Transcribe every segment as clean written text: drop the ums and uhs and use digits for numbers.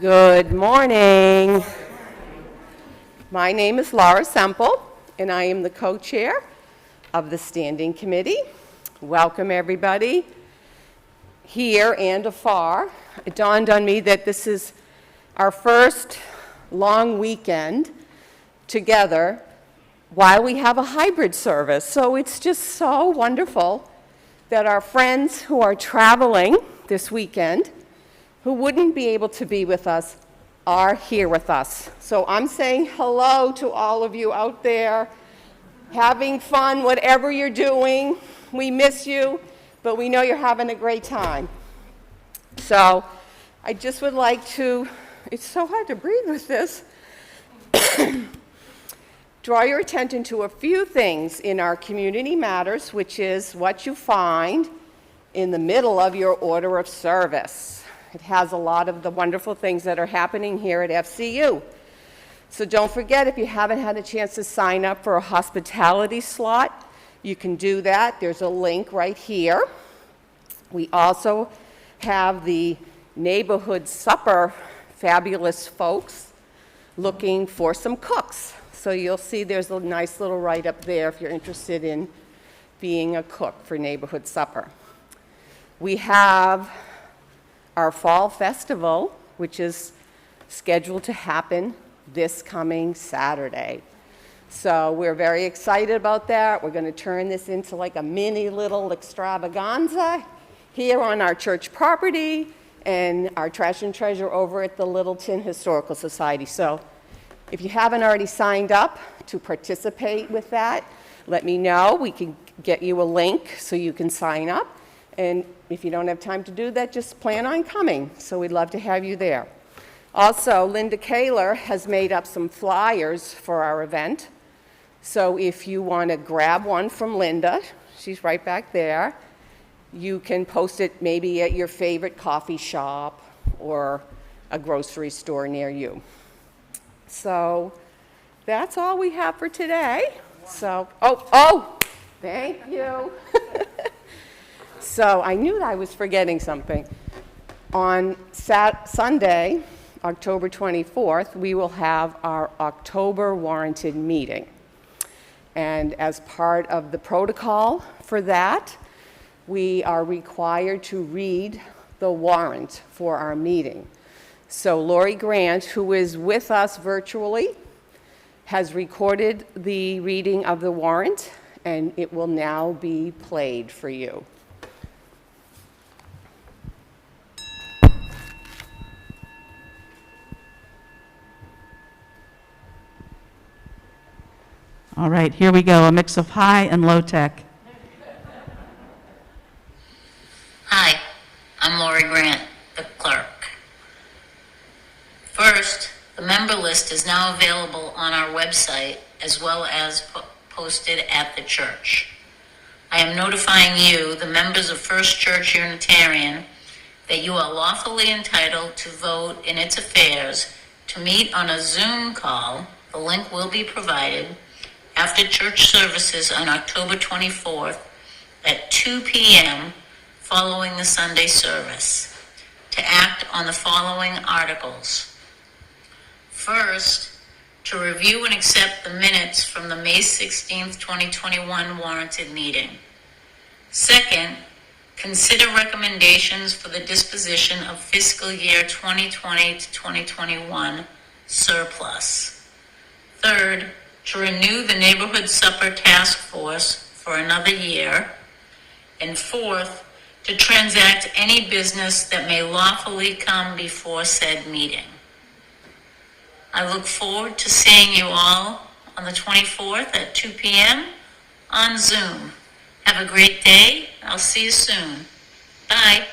Good morning. My name is Lara Semple, and I am the co-chair of the Standing Committee. Welcome, everybody, here and afar. It dawned on me that this is our first long weekend together while we have a hybrid service. So it's just so wonderful that our friends who are traveling this weekend, who wouldn't be able to be with us, are here with us. So I'm saying hello to all of you out there, having fun, whatever you're doing. We miss you, but we know you're having a great time. So I just would like to, it's so hard to breathe with this, draw your attention to a few things in our Community Matters, which is what you find in the middle of your order of service. It has a lot of the wonderful things that are happening here at FCU. So don't forget, if you haven't had a chance to sign up for a hospitality slot, you can do that. There's a link right here. We also have the neighborhood supper, fabulous folks looking for some cooks. So you'll see there's a nice little write-up there if you're interested in being a cook for neighborhood supper. We have our fall festival, which is scheduled to happen this coming Saturday. So we're very excited about that. We're going to turn this into like a mini little extravaganza here on our church property and our trash and treasure over at the Littleton Historical Society. So if you haven't already signed up to participate with that, let me know. We can get you a link so you can sign up. And if you don't have time to do that, just plan on coming. So we'd love to have you there. Also, Linda Kaler has made up some flyers for our event. So if you want to grab one from Linda, she's right back there. You can post it maybe at your favorite coffee shop or a grocery store near you. So that's all we have for today. So, thank you. So I knew that I was forgetting something. On Sunday, October 24th, we will have our October warranted meeting. And as part of the protocol for that, we are required to read the warrant for our meeting. So Lori Grant, who is with us virtually, has recorded the reading of the warrant, and it will now be played for you. All right, here we go, a mix of high and low tech. Hi, I'm Lori Grant, the clerk. First, the member list is now available on our website as well as posted at the church. I am notifying you, the members of First Church Unitarian, that you are lawfully entitled to vote in its affairs, to meet on a Zoom call. The link will be provided after church services on October 24th at 2 p.m. following the Sunday service, to act on the following articles. First, to review and accept the minutes from the May 16th, 2021 warranted meeting. Second, consider recommendations for the disposition of fiscal year 2020 to 2021 surplus. Third, to renew the Neighborhood Supper Task Force for another year. And fourth, to transact any business that may lawfully come before said meeting. I look forward to seeing you all on the 24th at 2 p.m. on Zoom. Have a great day. I'll see you soon. Bye.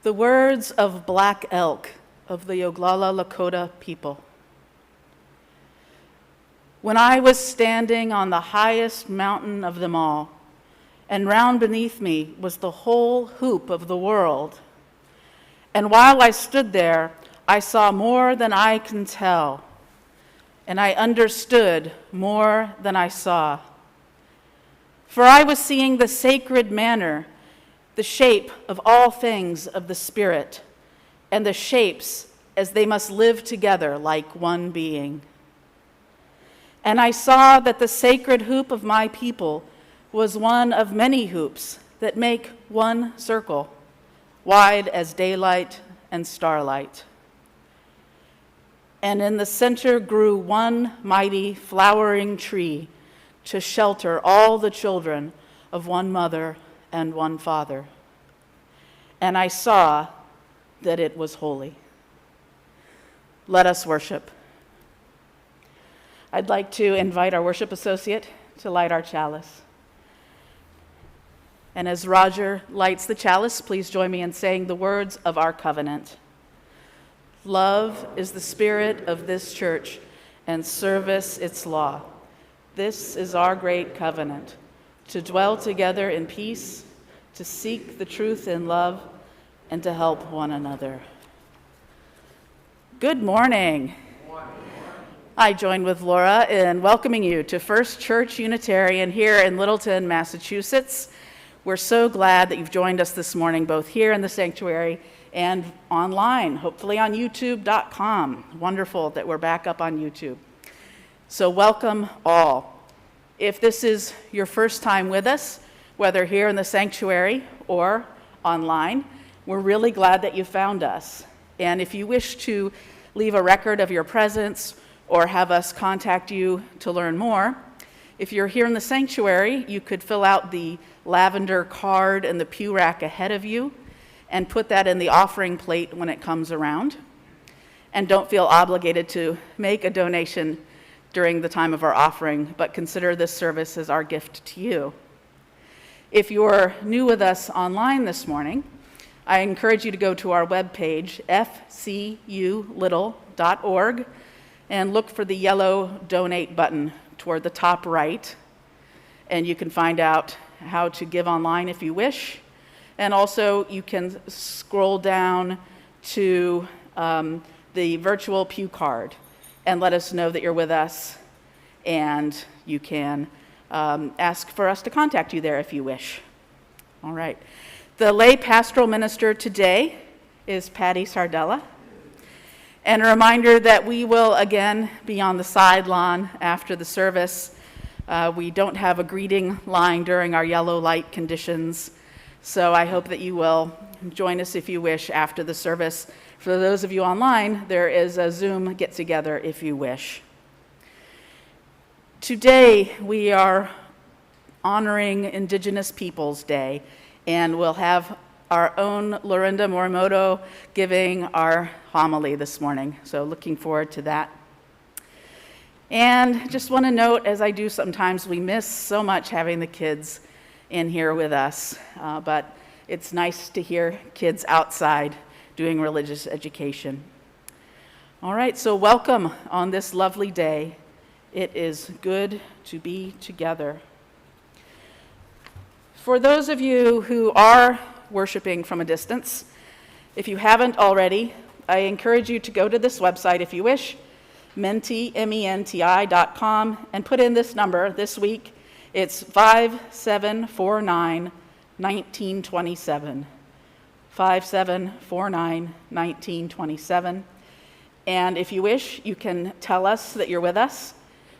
The words of Black Elk of the Oglala Lakota people. When I was standing on the highest mountain of them all, and round beneath me was the whole hoop of the world, and while I stood there, I saw more than I can tell, and I understood more than I saw. For I was seeing the sacred manner, the shape of all things of the Spirit, and the shapes as they must live together like one being. And I saw that the sacred hoop of my people was one of many hoops that make one circle, wide as daylight and starlight. And in the center grew one mighty flowering tree to shelter all the children of one mother and one father. And I saw that it was holy. Let us worship. I'd like to invite our worship associate to light our chalice. And as Roger lights the chalice, please join me in saying the words of our covenant. Love is the spirit of this church, and service its law. This is our great covenant, to dwell together in peace, to seek the truth in love, and to help one another. Good morning. I join with Lara in welcoming you to First Church Unitarian here in Littleton, Massachusetts. We're so glad that you've joined us this morning, both here in the sanctuary and online, hopefully on youtube.com. Wonderful that we're back up on YouTube. So welcome all. If this is your first time with us, whether here in the sanctuary or online, we're really glad that you found us. And if you wish to leave a record of your presence or have us contact you to learn more, if you're here in the sanctuary, you could fill out the lavender card in the pew rack ahead of you and put that in the offering plate when it comes around. And don't feel obligated to make a donation during the time of our offering, but consider this service as our gift to you. If you're new with us online this morning, I encourage you to go to our webpage, fculittle.org, and look for the yellow donate button toward the top right. And you can find out how to give online if you wish. And also you can scroll down to the virtual pew card and let us know that you're with us. And you can ask for us to contact you there if you wish. All right. The lay pastoral minister today is Patty Sardella. And a reminder that we will again be on the side lawn after the service. We don't have a greeting line during our yellow light conditions, so I hope that you will join us if you wish after the service. For those of you online, there is a Zoom get-together if you wish. Today we are honoring Indigenous Peoples Day, and we'll have our own Lorinda Morimoto giving our homily this morning. So looking forward to that. And just want to note, as I do sometimes, we miss so much having the kids in here with us, but it's nice to hear kids outside doing religious education. All right, so welcome on this lovely day. It is good to be together. For those of you who are worshiping from a distance, if you haven't already, I encourage you to go to this website if you wish, menti.com, and put in this number this week. It's 5749-1927. 5749-1927. And if you wish, you can tell us that you're with us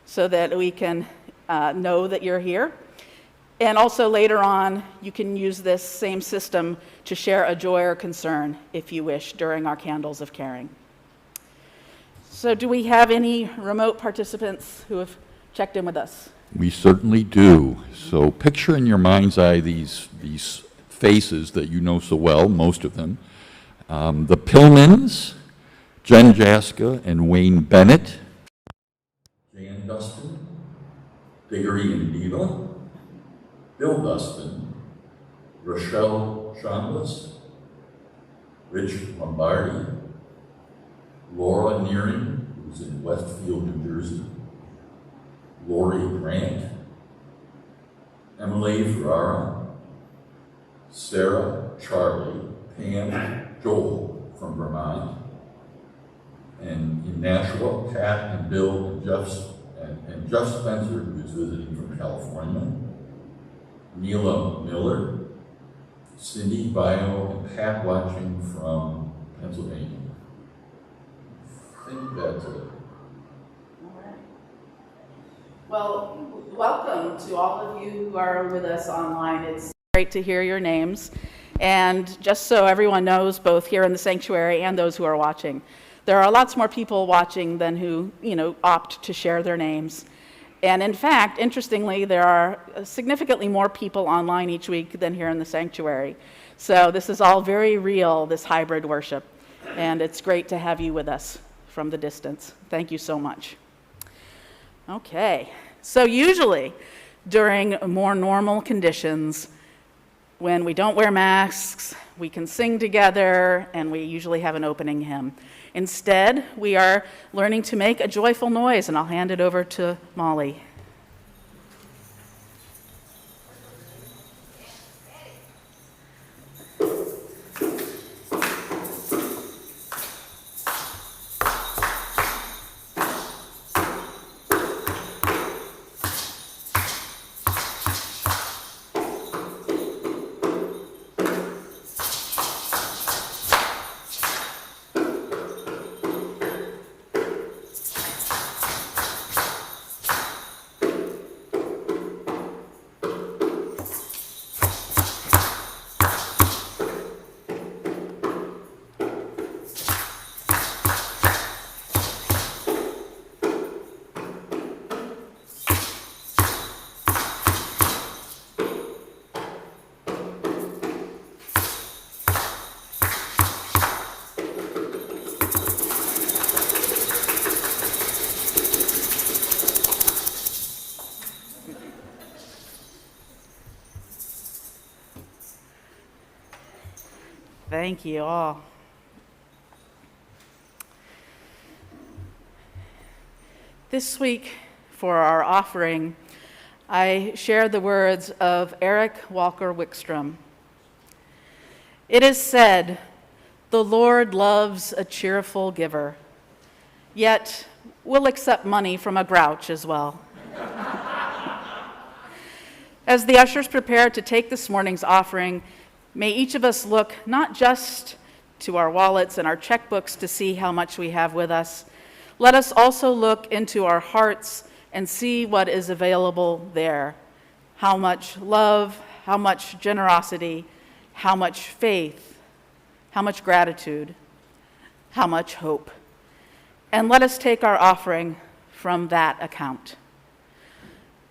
so that we can know that you're here. And also later on, you can use this same system to share a joy or concern, if you wish, during our Candles of Caring. So do we have any remote participants who have checked in with us? We certainly do. So picture in your mind's eye these faces that you know so well, most of them. The Pillmans, Jen Jaska and Wayne Bennett. Jan Dustin, Diggory and Diva. Bill Dustin, Rochelle Chambliss, Rich Lombardi, Laura Nearing, who's in Westfield, New Jersey, Lori Grant, Emily Ferrara, Sarah, Charlie, Pam, Joel from Vermont, and in Nashua, Pat and Bill and Jeff Spencer, who's visiting from California, Neela Miller, Cindy Bio, and Pat watching from Pennsylvania. I think that's it. All right. Well, welcome to all of you who are with us online. It's great to hear your names. And just so everyone knows, both here in the sanctuary and those who are watching, there are lots more people watching than who, opt to share their names. And in fact, interestingly, there are significantly more people online each week than here in the sanctuary. So this is all very real, this hybrid worship. And it's great to have you with us from the distance. Thank you so much. Okay, so usually during more normal conditions, when we don't wear masks, we can sing together, and we usually have an opening hymn. Instead, we are learning to make a joyful noise, and I'll hand it over to Molly. Thank you all. This week, for our offering, I shared the words of Eric Walker Wickstrom. It is said, "The Lord loves a cheerful giver, yet will accept money from a grouch as well." As the ushers prepare to take this morning's offering, may each of us look not just to our wallets and our checkbooks to see how much we have with us. Let us also look into our hearts and see what is available there. How much love, how much generosity, how much faith, how much gratitude, how much hope. And let us take our offering from that account.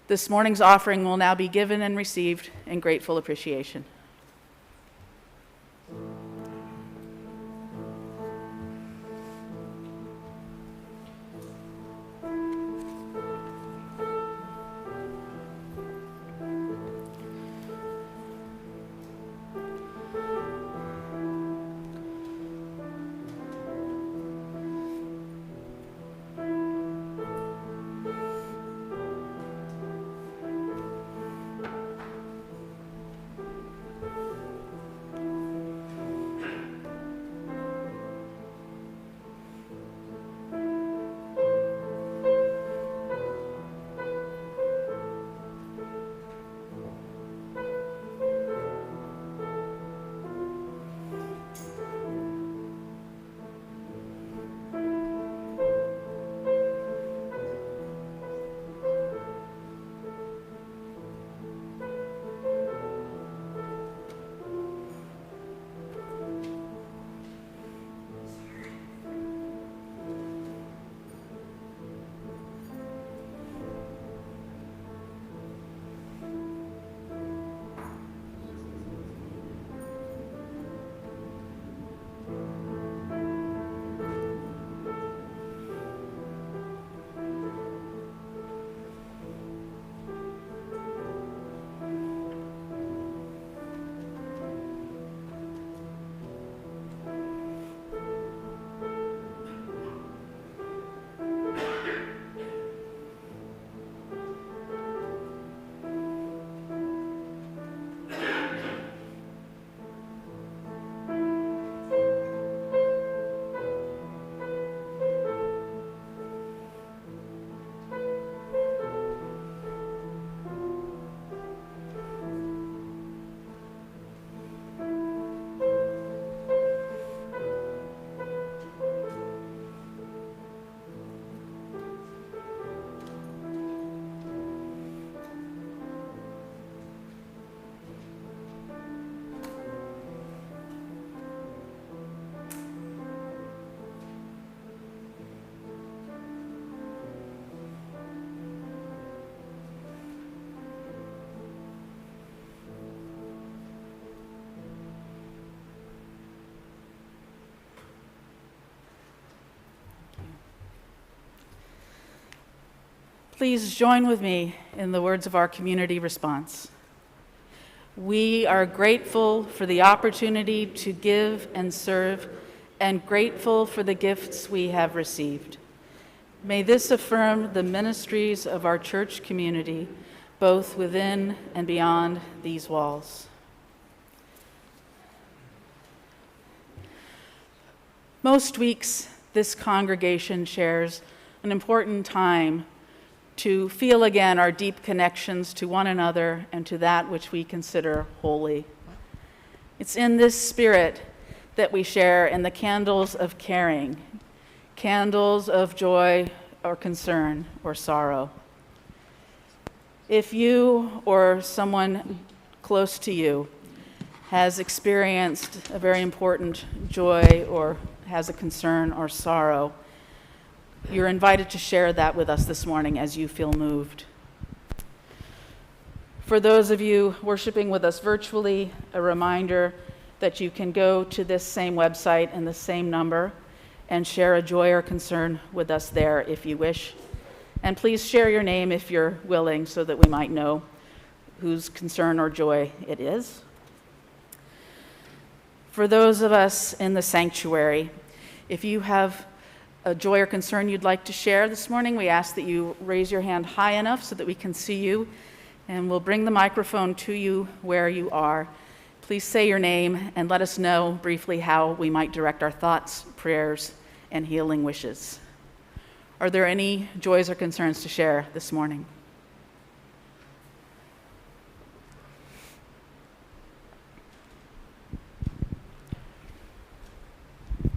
This morning's offering will now be given and received in grateful appreciation. Please join with me in the words of our community response. We are grateful for the opportunity to give and serve, and grateful for the gifts we have received. May this affirm the ministries of our church community, both within and beyond these walls. Most weeks, this congregation shares an important time to feel again our deep connections to one another and to that which we consider holy. It's in this spirit that we share in the candles of caring, candles of joy or concern or sorrow. If you or someone close to you has experienced a very important joy or has a concern or sorrow, you're invited to share that with us this morning as you feel moved. For those of you worshiping with us virtually, a reminder that you can go to this same website and the same number and share a joy or concern with us there if you wish. And please share your name if you're willing so that we might know whose concern or joy it is. For those of us in the sanctuary, if you have a joy or concern you'd like to share this morning, we ask that you raise your hand high enough so that we can see you, and we'll bring the microphone to you where you are. Please say your name and let us know briefly how we might direct our thoughts, prayers, and healing wishes. Are there any joys or concerns to share this morning?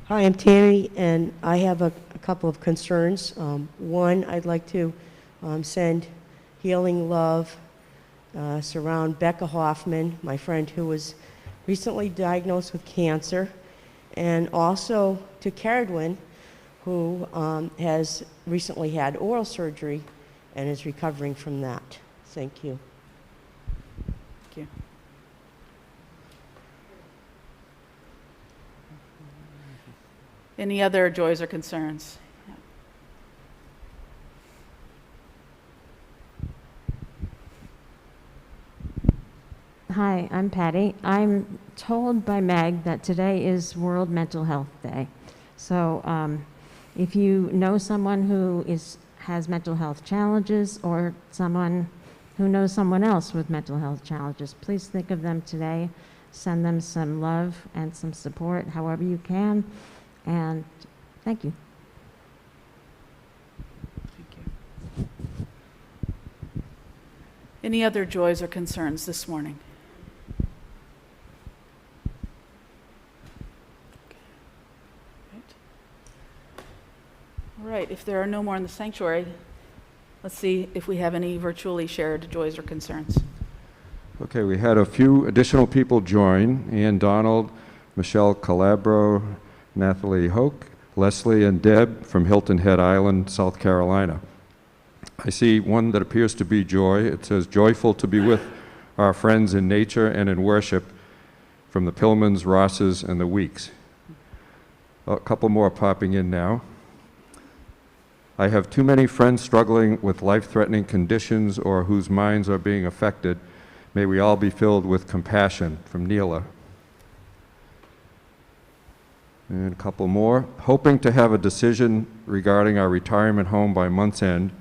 Hi, I'm Tammy, and I have a couple of concerns. One, I'd like to send healing love, surround Becca Hoffman, my friend who was recently diagnosed with cancer, and also to Carolyn, who has recently had oral surgery and is recovering from that. Thank you. Thank you. Any other joys or concerns? Hi, I'm Patty. I'm told by Meg that today is World Mental Health Day. So if you know someone who has mental health challenges or someone who knows someone else with mental health challenges, please think of them today. Send them some love and some support however you can. And thank you. Thank you. Any other joys or concerns this morning? All right, if there are no more in the sanctuary, let's see if we have any virtually shared joys or concerns. Okay, we had a few additional people join: Ann Donald, Michelle Calabro, Nathalie Hoke, Leslie and Deb from Hilton Head Island, South Carolina. I see one that appears to be joy. It says, joyful to be with our friends in nature and in worship from the Pillmans, Rosses, and the Weeks. A couple more popping in now. I have too many friends struggling with life-threatening conditions or whose minds are being affected. May we all be filled with compassion, from Neela. And a couple more. Hoping to have a decision regarding our retirement home by month's end,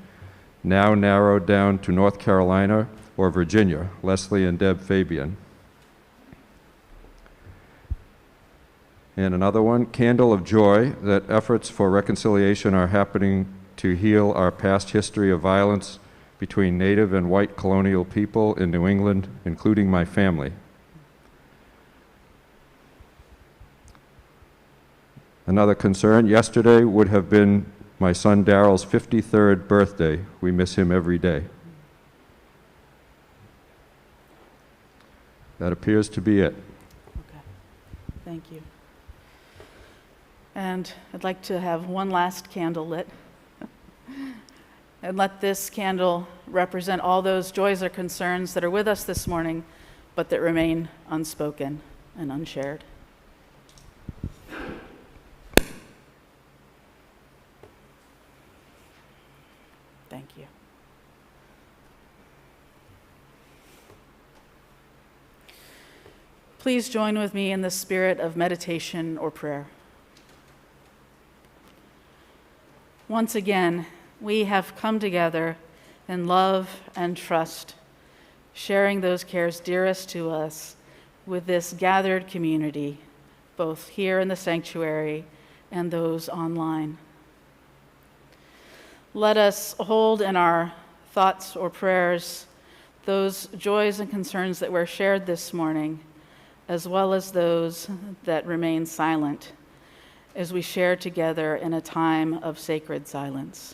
now narrowed down to North Carolina or Virginia. Leslie and Deb Fabian. And another one, candle of joy, that efforts for reconciliation are happening to heal our past history of violence between Native and white colonial people in New England, including my family. Another concern, yesterday would have been my son Daryl's 53rd birthday. We miss him every day. That appears to be it. Okay, thank you. And I'd like to have one last candle lit. And let this candle represent all those joys or concerns that are with us this morning, but that remain unspoken and unshared. Thank you. Please join with me in the spirit of meditation or prayer. Once again, we have come together in love and trust, sharing those cares dearest to us with this gathered community, both here in the sanctuary and those online. Let us hold in our thoughts or prayers those joys and concerns that were shared this morning, as well as those that remain silent, as we share together in a time of sacred silence.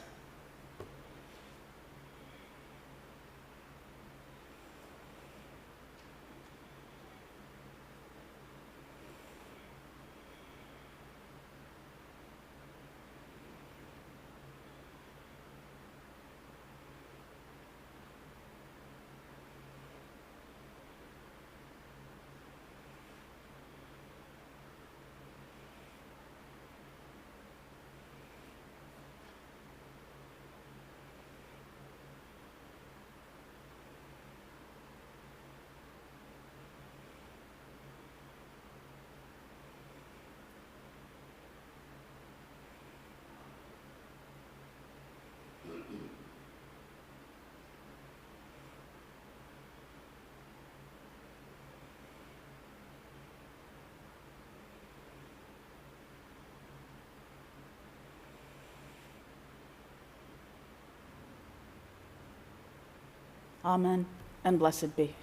Amen, and blessed be.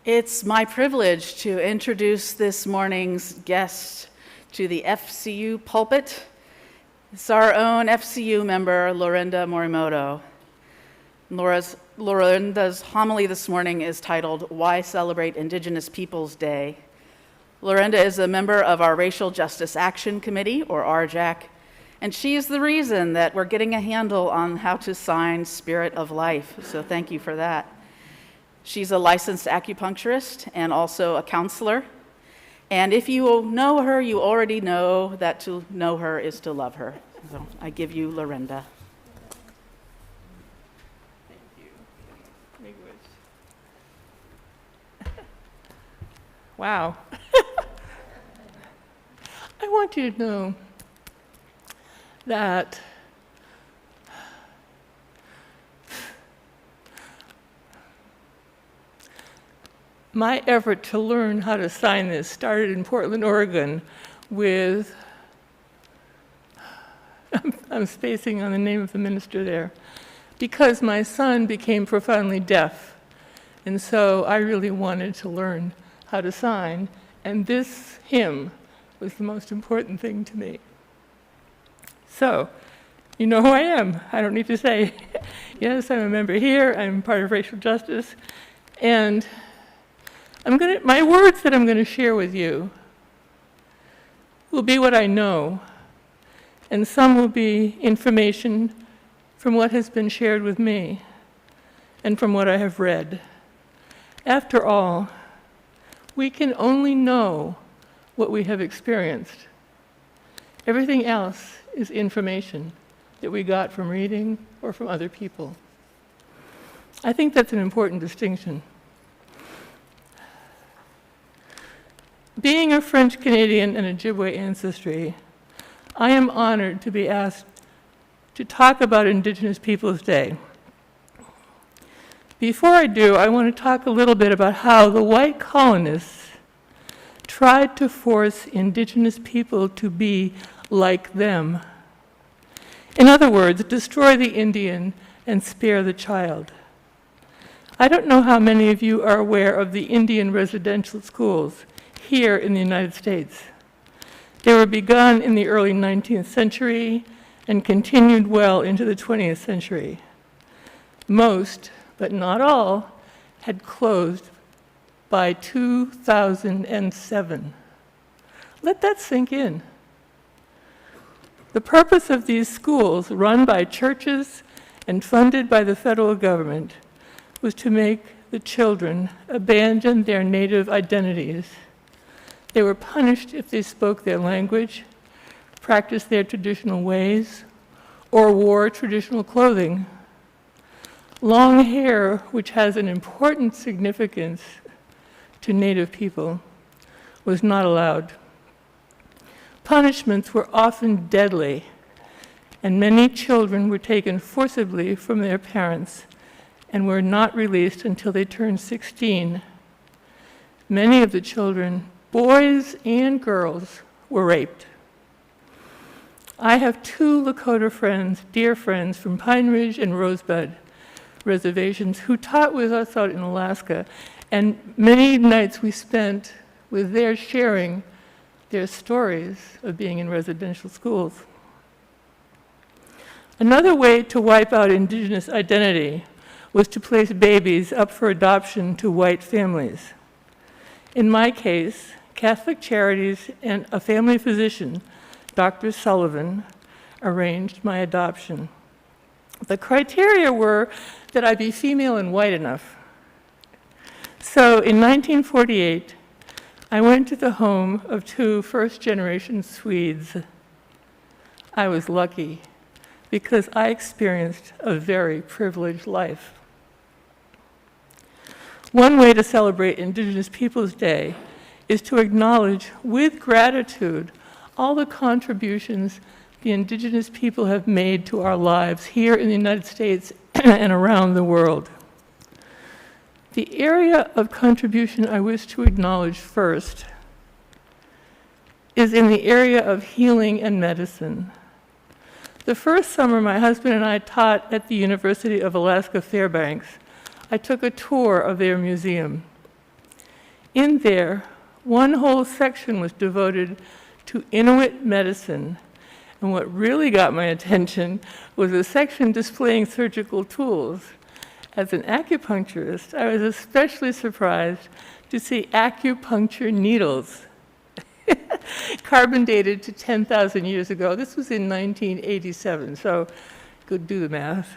It's my privilege to introduce this morning's guest to the FCU pulpit. It's our own FCU member, Lorinda Morimoto. Lorinda's homily this morning is titled, Why Celebrate Indigenous Peoples Day? Lorinda is a member of our Racial Justice Action Committee, or RJAC, and she is the reason that we're getting a handle on how to sign Spirit of Life, so thank you for that. She's a licensed acupuncturist and also a counselor. And if you know her, you already know that to know her is to love her. So I give you Lorinda. Thank you. Make wish. Wow. I want you to know that my effort to learn how to sign this started in Portland, Oregon with, I'm spacing on the name of the minister there, because my son became profoundly deaf. And so I really wanted to learn how to sign, and this hymn was the most important thing to me. So, you know who I am. I don't need to say, yes, I'm a member here, I'm part of Racial Justice, and my words that I'm going to share with you will be what I know, and some will be information from what has been shared with me and from what I have read. After all, we can only know what we have experienced. Everything else is information that we got from reading or from other people. I think that's an important distinction. Being a French Canadian and Ojibwe ancestry, I am honored to be asked to talk about Indigenous Peoples Day. Before I do, I want to talk a little bit about how the white colonists tried to force Indigenous people to be like them. In other words, destroy the Indian and spare the child. I don't know how many of you are aware of the Indian residential schools here in the United States. They were begun in the early 19th century and continued well into the 20th century. Most, but not all, had closed by 2007. Let that sink in. The purpose of these schools, run by churches and funded by the federal government, was to make the children abandon their native identities. They were punished if they spoke their language, practiced their traditional ways, or wore traditional clothing. Long hair, which has an important significance to Native people, was not allowed. Punishments were often deadly, and many children were taken forcibly from their parents and were not released until they turned 16. Many of the children, boys and girls, were raped. I have 2 Lakota friends, dear friends, from Pine Ridge and Rosebud reservations who taught with us out in Alaska, and many nights we spent with their sharing their stories of being in residential schools. Another way to wipe out Indigenous identity was to place babies up for adoption to white families. In my case, Catholic Charities and a family physician, Dr. Sullivan, arranged my adoption. The criteria were that I be female and white enough. So in 1948, I went to the home of 2 first-generation Swedes. I was lucky because I experienced a very privileged life. One way to celebrate Indigenous Peoples Day is to acknowledge with gratitude all the contributions the Indigenous people have made to our lives here in the United States and around the world. The area of contribution I wish to acknowledge first is in the area of healing and medicine. The first summer my husband and I taught at the University of Alaska Fairbanks, I took a tour of their museum. In there, one whole section was devoted to Inuit medicine, and what really got my attention was a section displaying surgical tools. As an acupuncturist, I was especially surprised to see acupuncture needles, carbon dated to 10,000 years ago. This was in 1987, so go do the math.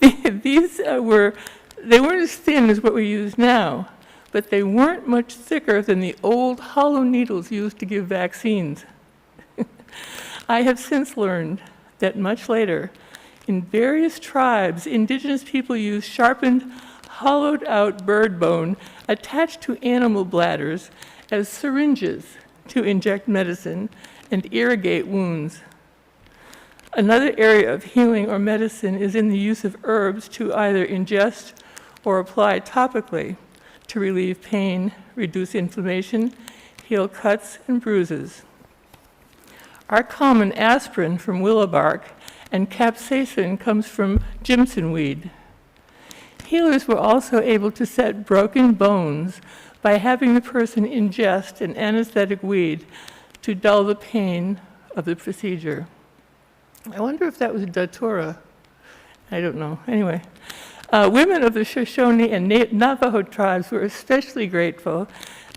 They weren't as thin as what we use now, but they weren't much thicker than the old hollow needles used to give vaccines. I have since learned that much later, in various tribes, Indigenous people used sharpened, hollowed-out bird bone attached to animal bladders as syringes to inject medicine and irrigate wounds. Another area of healing or medicine is in the use of herbs to either ingest or apply topically to relieve pain, reduce inflammation, heal cuts and bruises. Our common aspirin from willow bark and capsaicin comes from jimson weed. Healers were also able to set broken bones by having the person ingest an anesthetic weed to dull the pain of the procedure. I wonder if that was datura. I don't know. Anyway, women of the Shoshone and Navajo tribes were especially grateful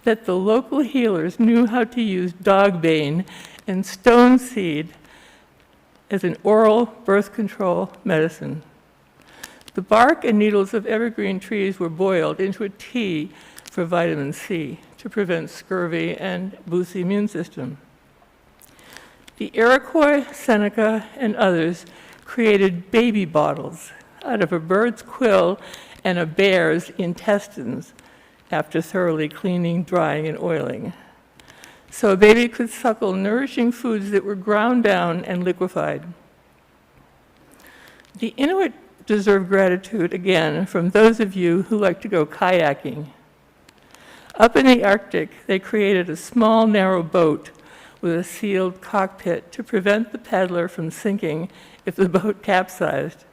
that the local healers knew how to use dog bane and stone seed as an oral birth control medicine. The bark and needles of evergreen trees were boiled into a tea for vitamin C to to prevent scurvy and boost the immune system. The Iroquois, Seneca, and others created baby bottles out of a bird's quill and a bear's intestines after thoroughly cleaning, drying, and oiling. So a baby could suckle nourishing foods that were ground down and liquefied. The Inuit deserve gratitude, again, from those of you who like to go kayaking. Up in the Arctic, they created a small, narrow boat with a sealed cockpit to prevent the paddler from sinking if the boat capsized.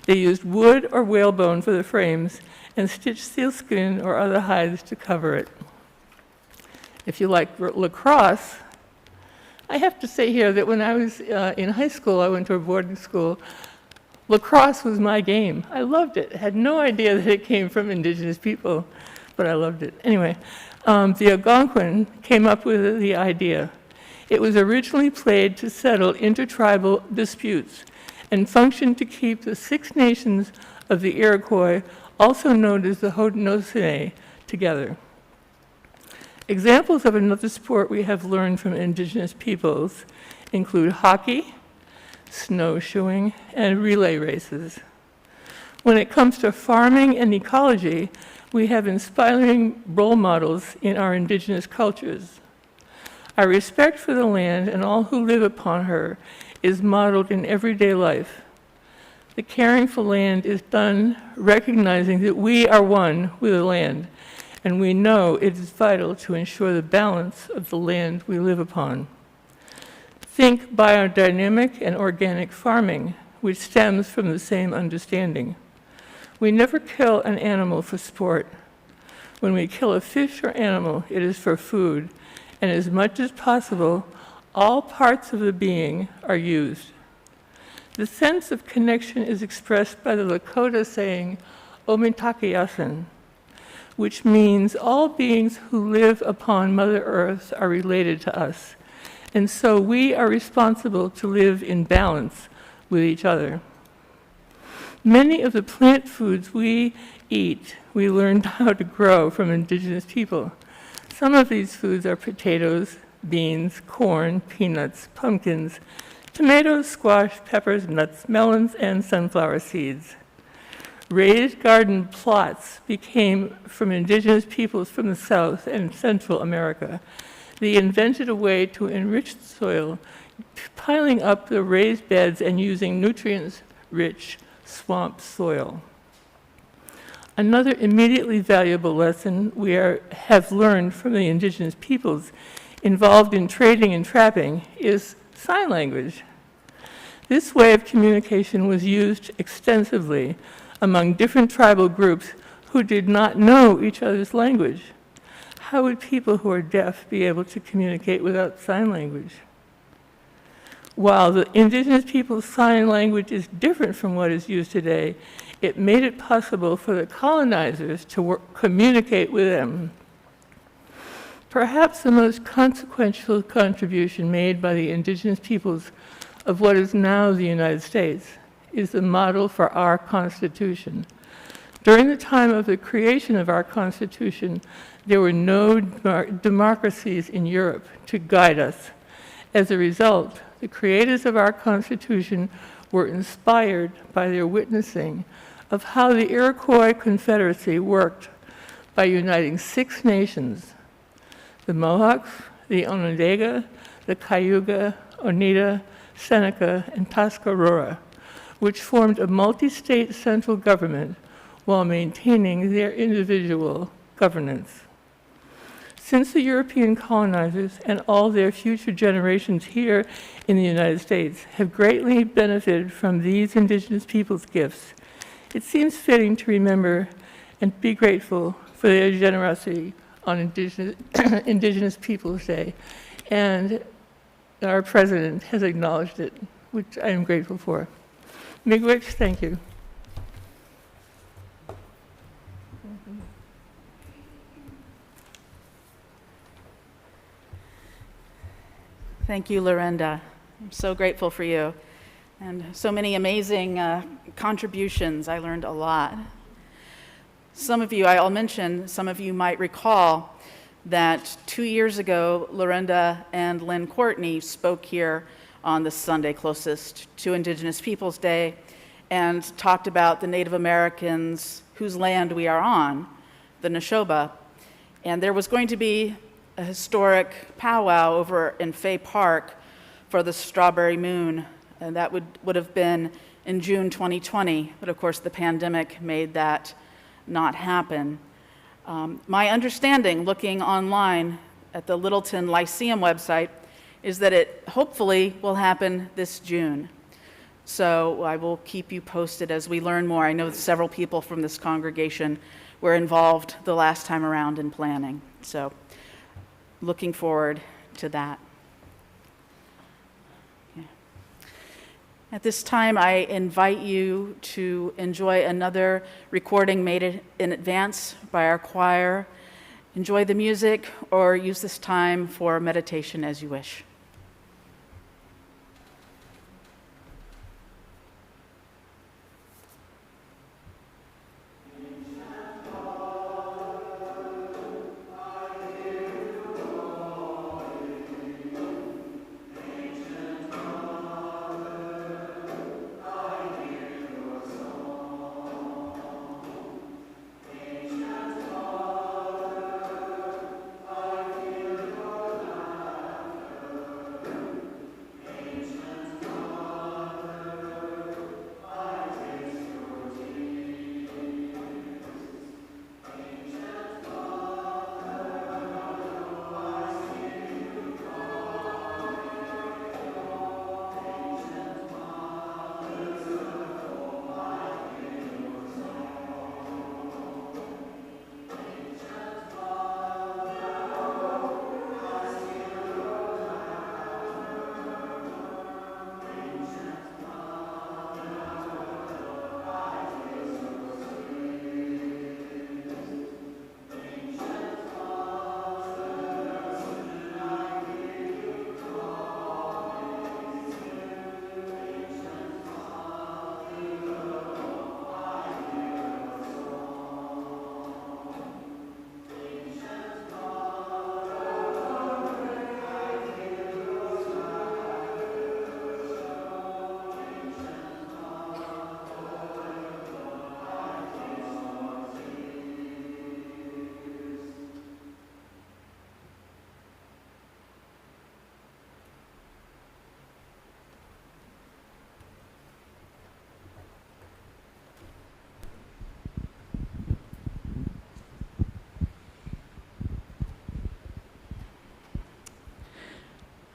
They used wood or whalebone for the frames and stitched sealskin or other hides to cover it. If you like lacrosse, I have to say here that when I was in high school, I went to a boarding school. Lacrosse was my game. I loved it. I had no idea that it came from indigenous people, but I loved it. Anyway, the Algonquin came up with the idea. It was originally played to settle intertribal disputes and functioned to keep the 6 nations of the Iroquois, also known as the Haudenosaunee, together. Examples of another sport we have learned from indigenous peoples include hockey, snowshoeing, and relay races. When it comes to farming and ecology, we have inspiring role models in our indigenous cultures. Our respect for the land and all who live upon her is modeled in everyday life. The caring for land is done recognizing that we are one with the land, and we know it is vital to ensure the balance of the land we live upon. Think biodynamic and organic farming, which stems from the same understanding. We never kill an animal for sport. When we kill a fish or animal, it is for food, and as much as possible, all parts of the being are used. The sense of connection is expressed by the Lakota saying, Omitakayasin, which means all beings who live upon Mother Earth are related to us, and so we are responsible to live in balance with each other. Many of the plant foods we eat, we learned how to grow from indigenous people. Some of these foods are potatoes, beans, corn, peanuts, pumpkins, tomatoes, squash, peppers, nuts, melons, and sunflower seeds. Raised garden plots became from indigenous peoples from the South and Central America. They invented a way to enrich the soil, piling up the raised beds and using nutrient-rich swamp soil. Another immediately valuable lesson we have learned from the indigenous peoples involved in trading and trapping is sign language. This way of communication was used extensively among different tribal groups who did not know each other's language. How would people who are deaf be able to communicate without sign language? While the indigenous people's sign language is different from what is used today, it made it possible for the colonizers to communicate with them. Perhaps the most consequential contribution made by the indigenous peoples of what is now the United States is the model for our Constitution. During the time of the creation of our Constitution, there were no democracies in Europe to guide us. As a result, the creators of our Constitution were inspired by their witnessing of how the Iroquois Confederacy worked by uniting 6 nations, the Mohawks, the Onondaga, the Cayuga, Oneida, Seneca, and Tuscarora, which formed a multi-state central government while maintaining their individual governance. Since the European colonizers and all their future generations here in the United States have greatly benefited from these indigenous peoples' gifts, it seems fitting to remember and be grateful for their generosity on Indigenous Peoples Day. And our president has acknowledged it, which I am grateful for. Miigwech, thank you. Thank you, Lorinda. I'm so grateful for you. And so many amazing contributions. I learned a lot. Some of you, I'll mention, some of you might recall that 2 years ago, Lorinda and Lynn Courtney spoke here on the Sunday closest to Indigenous Peoples Day and talked about the Native Americans whose land we are on, the Neshoba. And there was going to be a historic powwow over in Fay Park for the Strawberry Moon, and that would have been in June 2020, but of course the pandemic made that not happen. My understanding, looking online at the Littleton Lyceum website, is that it hopefully will happen this June. So I will keep you posted as we learn more. I know several people from this congregation were involved the last time around in planning. So looking forward to that. Yeah. At this time, I invite you to enjoy another recording made in advance by our choir. Enjoy the music or use this time for meditation as you wish.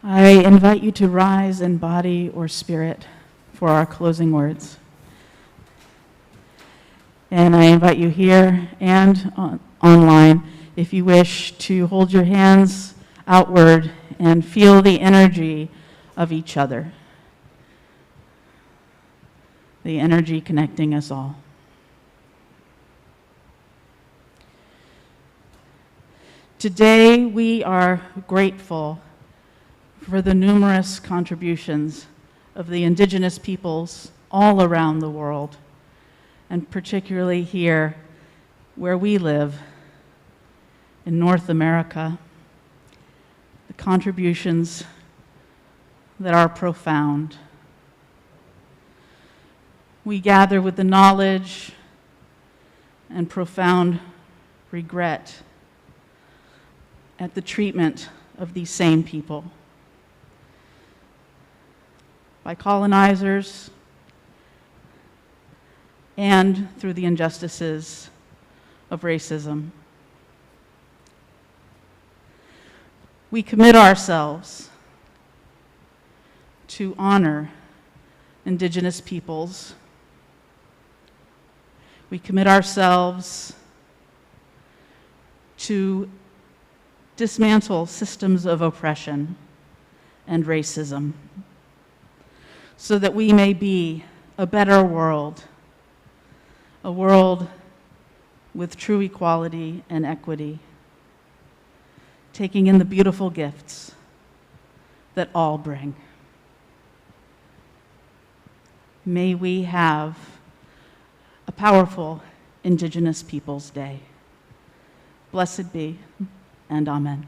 I invite you to rise in body or spirit for our closing words. And I invite you here and online, if you wish, to hold your hands outward and feel the energy of each other, the energy connecting us all. Today, we are grateful for the numerous contributions of the indigenous peoples all around the world, and particularly here where we live in North America, the contributions that are profound. We gather with the knowledge and profound regret at the treatment of these same people by colonizers and through the injustices of racism. We commit ourselves to honor indigenous peoples. We commit ourselves to dismantle systems of oppression and racism so that we may be a better world, a world with true equality and equity, taking in the beautiful gifts that all bring. May we have a powerful Indigenous Peoples Day. Blessed be. and amen.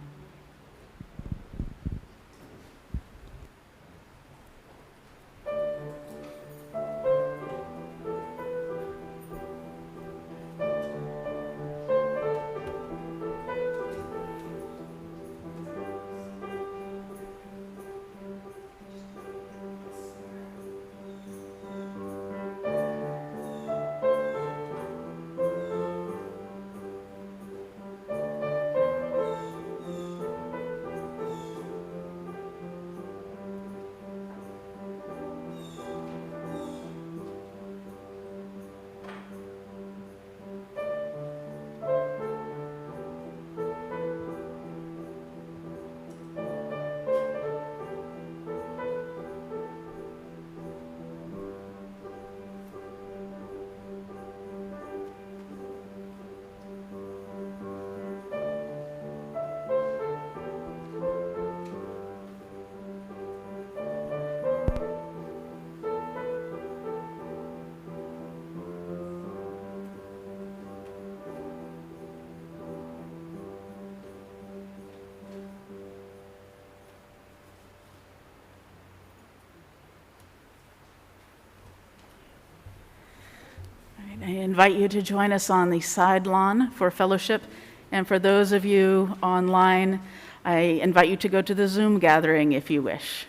I invite you to join us on the side lawn for fellowship. And for those of you online, I invite you to go to the Zoom gathering if you wish.